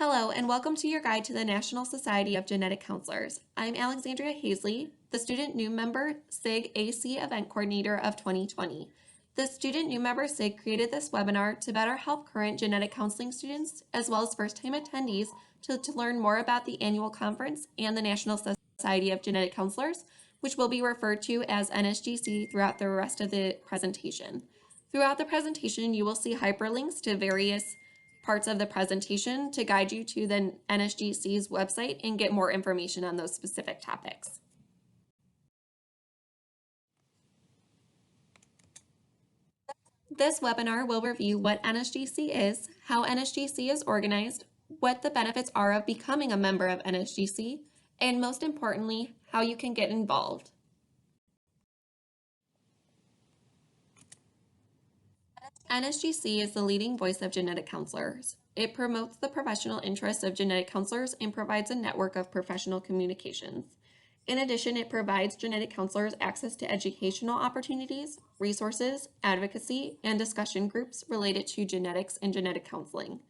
Hello, and welcome to your guide to the National Society of Genetic Counselors. I'm Alexandria Hazley, the Student New Member SIG AC Event Coordinator of 2020. The Student New Member SIG created this webinar to better help current genetic counseling students, as well as first-time attendees, to learn more about the annual conference and the National Society of Genetic Counselors, which will be referred to as NSGC throughout the rest of the presentation. Throughout the presentation, you will see hyperlinks to various parts of the presentation to guide you to the NSGC's website and get more information on those specific topics. This webinar will review what NSGC is, how NSGC is organized, what the benefits are of becoming a member of NSGC, and most importantly, how you can get involved. NSGC is the leading voice of genetic counselors. It promotes the professional interests of genetic counselors and provides a network of professional communications. In addition, it provides genetic counselors access to educational opportunities, resources, advocacy, and discussion groups related to genetics and genetic counseling.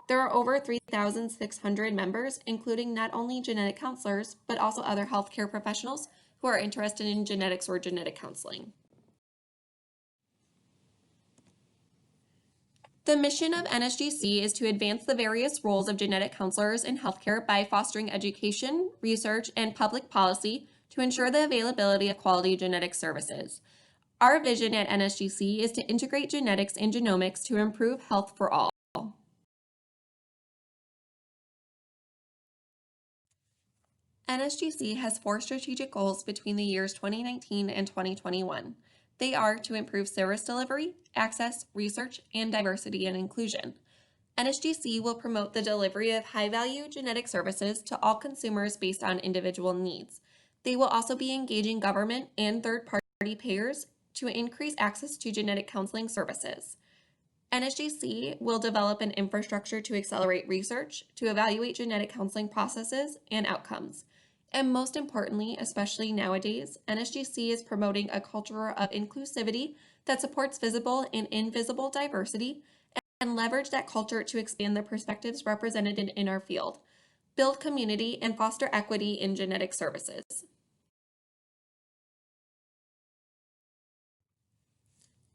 There are over 3,600 members, including not only genetic counselors, but also other healthcare professionals who are interested in genetics or genetic counseling. The mission of NSGC is to advance the various roles of genetic counselors in healthcare by fostering education, research, and public policy to ensure the availability of quality genetic services. Our vision at NSGC is to integrate genetics and genomics to improve health for all. NSGC has 4 strategic goals between the years 2019 and 2021. They are to improve service delivery, access, research, and diversity and inclusion. NSGC will promote the delivery of high-value genetic services to all consumers based on individual needs. They will also be engaging government and third-party payers to increase access to genetic counseling services. NSGC will develop an infrastructure to accelerate research, to evaluate genetic counseling processes and outcomes. And most importantly, especially nowadays, NSGC is promoting a culture of inclusivity that supports visible and invisible diversity and leverage that culture to expand the perspectives represented in our field, build community, and foster equity in genetic services.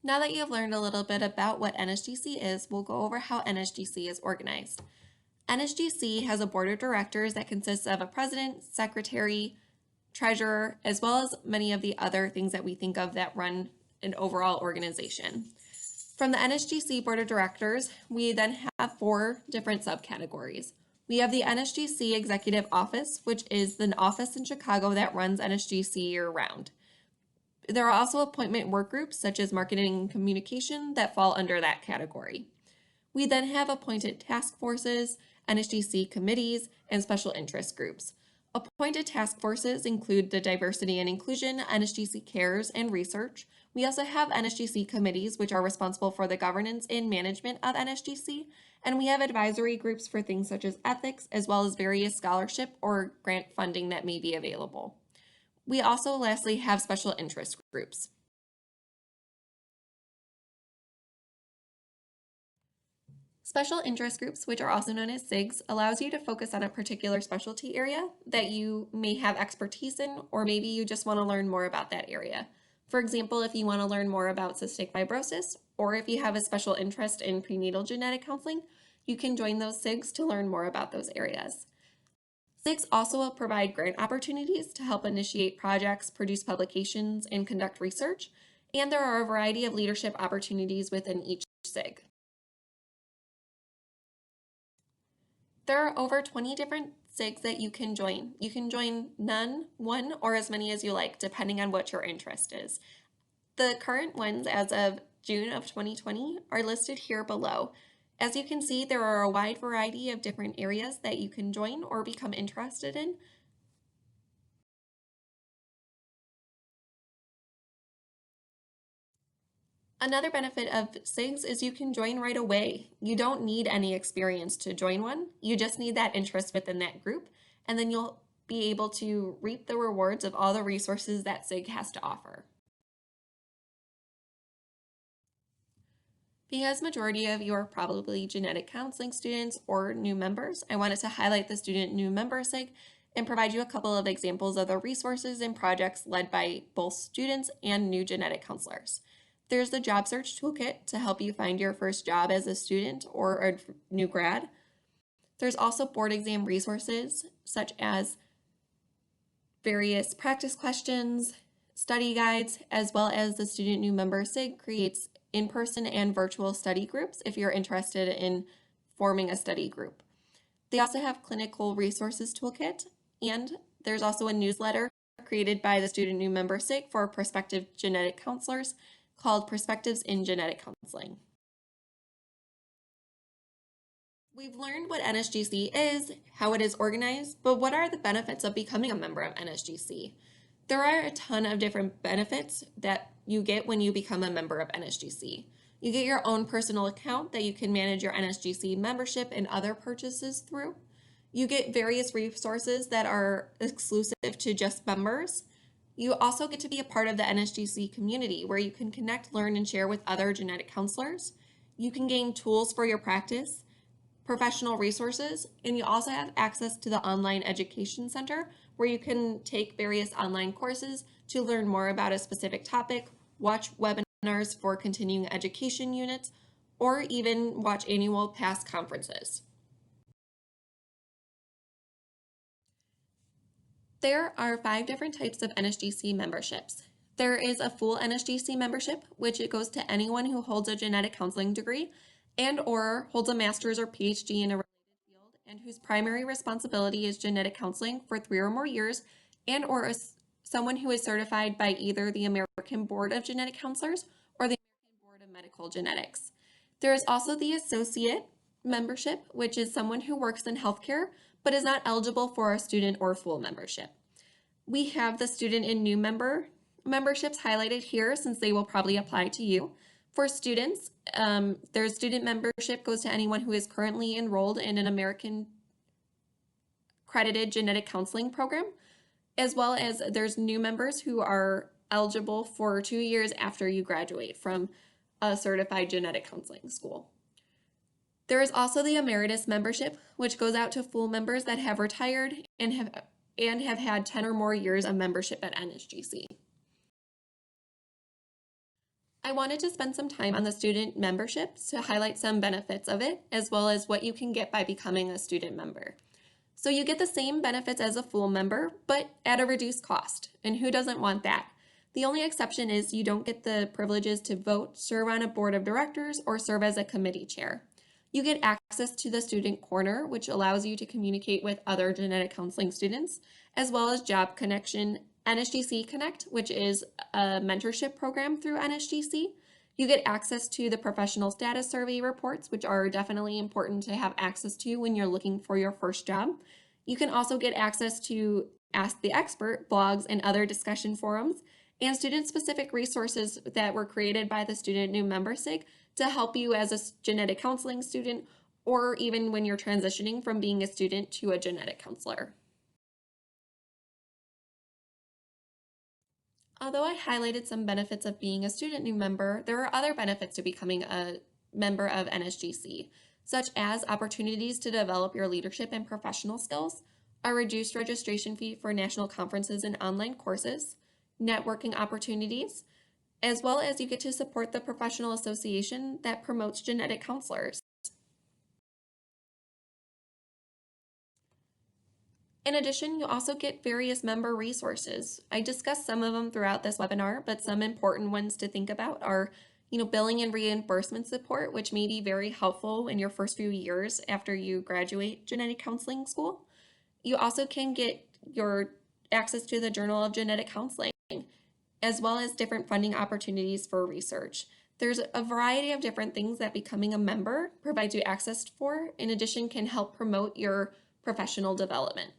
Now that you have learned a little bit about what NSGC is, we'll go over how NSGC is organized. NSGC has a board of directors that consists of a president, secretary, treasurer, as well as many of the other things that we think of that run an overall organization. From the NSGC board of directors, we then have 4 different subcategories. We have the NSGC Executive Office, which is an office in Chicago that runs NSGC year-round. There are also appointment work groups such as marketing and communication that fall under that category. We then have appointed task forces, NSGC committees, and special interest groups. Appointed task forces include the Diversity and Inclusion, NSGC Cares, and Research. We also have NSGC committees, which are responsible for the governance and management of NSGC, and we have advisory groups for things such as ethics, as well as various scholarship or grant funding that may be available. We also lastly have special interest groups. Special interest groups, which are also known as SIGs, allows you to focus on a particular specialty area that you may have expertise in, or maybe you just want to learn more about that area. For example, if you want to learn more about cystic fibrosis, or if you have a special interest in prenatal genetic counseling, you can join those SIGs to learn more about those areas. SIGs also provide grant opportunities to help initiate projects, produce publications, and conduct research, and there are a variety of leadership opportunities within each SIG. There are over 20 different SIGs that you can join. You can join none, one, or as many as you like, depending on what your interest is. The current ones as of June of 2020 are listed here below. As you can see, there are a wide variety of different areas that you can join or become interested in. Another benefit of SIGs is you can join right away. You don't need any experience to join one. You just need that interest within that group, and then you'll be able to reap the rewards of all the resources that SIG has to offer. Because majority of you are probably genetic counseling students or new members, I wanted to highlight the Student New Member SIG and provide you a couple of examples of the resources and projects led by both students and new genetic counselors. There's the Job Search Toolkit to help you find your first job as a student or a new grad. There's also board exam resources such as various practice questions, study guides, as well as the Student New Member SIG creates in-person and virtual study groups if you're interested in forming a study group. They also have clinical resources toolkit, and there's also a newsletter created by the Student New Member SIG for prospective genetic counselors called Perspectives in Genetic Counseling. We've learned what NSGC is, how it is organized, but what are the benefits of becoming a member of NSGC? There are a ton of different benefits that you get when you become a member of NSGC. You get your own personal account that you can manage your NSGC membership and other purchases through. You get various resources that are exclusive to just members. You also get to be a part of the NSGC community where you can connect, learn, and share with other genetic counselors. You can gain tools for your practice, professional resources, and you also have access to the Online Education Center where you can take various online courses to learn more about a specific topic, watch webinars for continuing education units, or even watch annual past conferences. There are 5 different types of NSGC memberships. There is a full NSGC membership, which it goes to anyone who holds a genetic counseling degree and or holds a master's or PhD in a related field and whose primary responsibility is genetic counseling for 3 or more years and or someone who is certified by either the American Board of Genetic Counselors or the American Board of Medical Genetics. There is also the associate membership, which is someone who works in healthcare but is not eligible for a student or full membership. We have the student and new memberships highlighted here since they will probably apply to you. For students, their student membership goes to anyone who is currently enrolled in an American accredited genetic counseling program, as well as there's new members who are eligible for 2 years after you graduate from a certified genetic counseling school. There is also the emeritus membership, which goes out to full members that have retired and have had 10 or more years of membership at NSGC. I wanted to spend some time on the student memberships to highlight some benefits of it, as well as what you can get by becoming a student member. So you get the same benefits as a full member, but at a reduced cost. And who doesn't want that? The only exception is you don't get the privileges to vote, serve on a board of directors, or serve as a committee chair. You get access to the Student Corner, which allows you to communicate with other genetic counseling students, as well as Job Connection, NSGC Connect, which is a mentorship program through NSGC. You get access to the professional status survey reports, which are definitely important to have access to when you're looking for your first job. You can also get access to Ask the Expert blogs and other discussion forums, and student-specific resources that were created by the Student New Member SIG to help you as a genetic counseling student, or even when you're transitioning from being a student to a genetic counselor. Although I highlighted some benefits of being a student new member, there are other benefits to becoming a member of NSGC, such as opportunities to develop your leadership and professional skills, a reduced registration fee for national conferences and online courses, networking opportunities, as well as you get to support the professional association that promotes genetic counselors. In addition, you also get various member resources. I discussed some of them throughout this webinar, but some important ones to think about are billing and reimbursement support, which may be very helpful in your first few years after you graduate genetic counseling school. You also can get your access to the Journal of Genetic Counseling, as well as different funding opportunities for research. There's a variety of different things that becoming a member provides you access for. In addition, can help promote your professional development.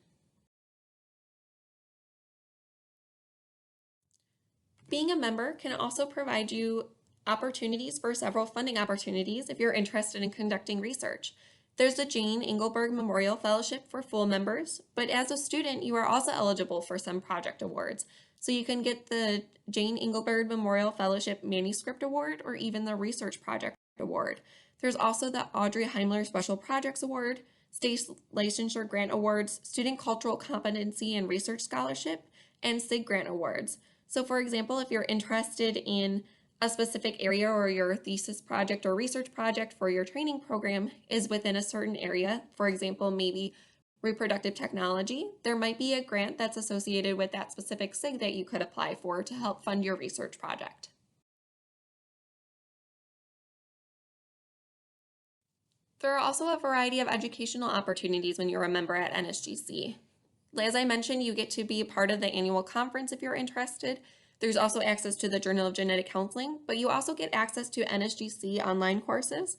Being a member can also provide you opportunities for several funding opportunities if you're interested in conducting research. There's the Jane Engelberg Memorial Fellowship for full members, but as a student, you are also eligible for some project awards. So you can get the Jane Engelberg Memorial Fellowship Manuscript Award or even the Research Project Award. There's also the Audrey Heimler Special Projects Award, State Licensure Grant Awards, Student Cultural Competency and Research Scholarship, and SIG Grant Awards. So for example, if you're interested in a specific area or your thesis project or research project for your training program is within a certain area, for example, maybe reproductive technology, there might be a grant that's associated with that specific SIG that you could apply for to help fund your research project. There are also a variety of educational opportunities when you're a member at NSGC. As I mentioned, you get to be part of the annual conference if you're interested. There's also access to the Journal of Genetic Counseling, but you also get access to NSGC online courses,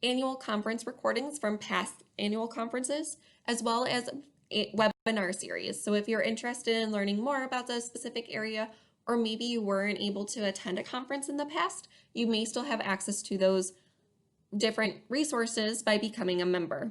annual conference recordings from past annual conferences, as well as a webinar series. So if you're interested in learning more about the specific area, or maybe you weren't able to attend a conference in the past, you may still have access to those different resources by becoming a member.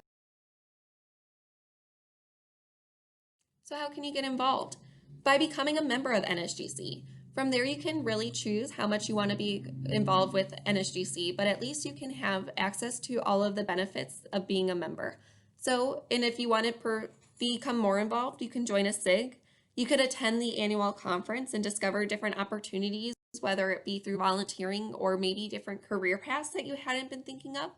So how can you get involved? By becoming a member of NSGC. From there, you can really choose how much you want to be involved with NSGC, but at least you can have access to all of the benefits of being a member. So, and if you want to become more involved, you can join a SIG. You could attend the annual conference and discover different opportunities, whether it be through volunteering or maybe different career paths that you hadn't been thinking of.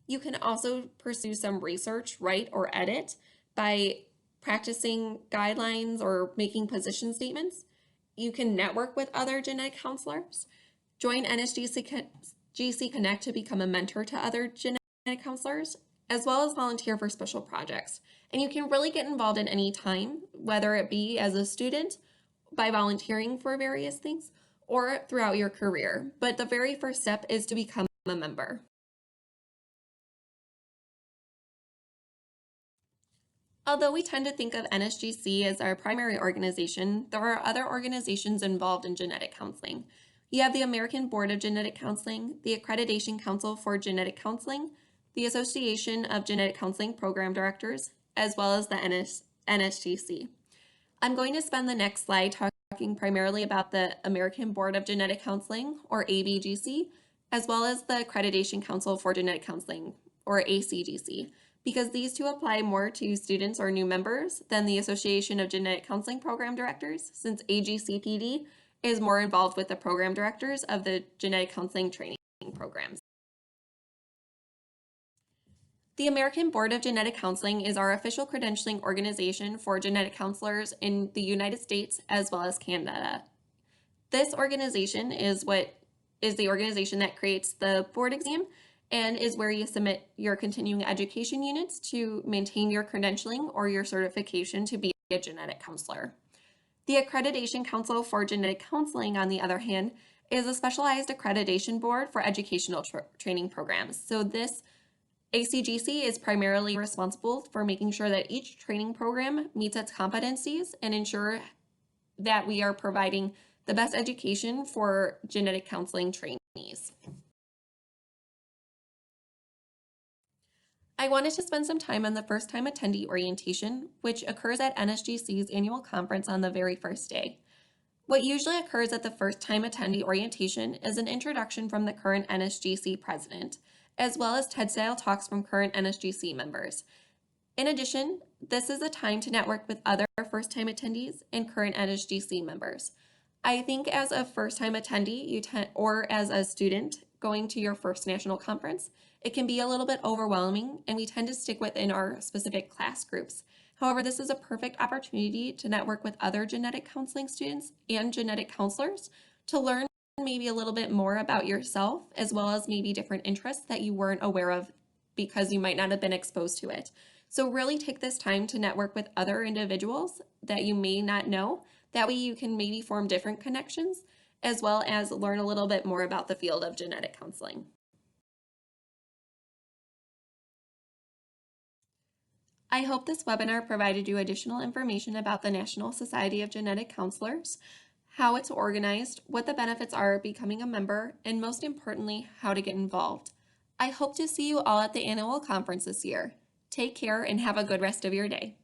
You can also pursue some research, write, or edit by practicing guidelines or making position statements. You can network with other genetic counselors, join NSGC Connect to become a mentor to other genetic counselors, as well as volunteer for special projects. And you can really get involved in any time, whether it be as a student, by volunteering for various things, or throughout your career. But the very first step is to become a member. Although we tend to think of NSGC as our primary organization, there are other organizations involved in genetic counseling. You have the American Board of Genetic Counseling, the Accreditation Council for Genetic Counseling, the Association of Genetic Counseling Program Directors, as well as the NSGC. I'm going to spend the next slide talking primarily about the American Board of Genetic Counseling, or ABGC, as well as the Accreditation Council for Genetic Counseling, or ACGC, because these two apply more to students or new members than the Association of Genetic Counseling Program Directors, since AGCPD is more involved with the program directors of the genetic counseling training programs. The American Board of Genetic Counseling is our official credentialing organization for genetic counselors in the United States as well as Canada. This organization is the organization that creates the board exam and is where you submit your continuing education units to maintain your credentialing or your certification to be a genetic counselor. The Accreditation Council for Genetic Counseling, on the other hand, is a specialized accreditation board for educational training programs. So this ACGC is primarily responsible for making sure that each training program meets its competencies and ensure that we are providing the best education for genetic counseling trainees. I wanted to spend some time on the first-time attendee orientation, which occurs at NSGC's annual conference on the very first day. What usually occurs at the first-time attendee orientation is an introduction from the current NSGC president, as well as TED-style talks from current NSGC members. In addition, this is a time to network with other first-time attendees and current NSGC members. I think as a first-time attendee or as a student going to your first national conference, it can be a little bit overwhelming, and we tend to stick within our specific class groups. However, this is a perfect opportunity to network with other genetic counseling students and genetic counselors to learn maybe a little bit more about yourself, as well as maybe different interests that you weren't aware of because you might not have been exposed to it. So really take this time to network with other individuals that you may not know. That way you can maybe form different connections, as well as learn a little bit more about the field of genetic counseling. I hope this webinar provided you additional information about the National Society of Genetic Counselors, how it's organized, what the benefits are of becoming a member, and most importantly, how to get involved. I hope to see you all at the annual conference this year. Take care and have a good rest of your day.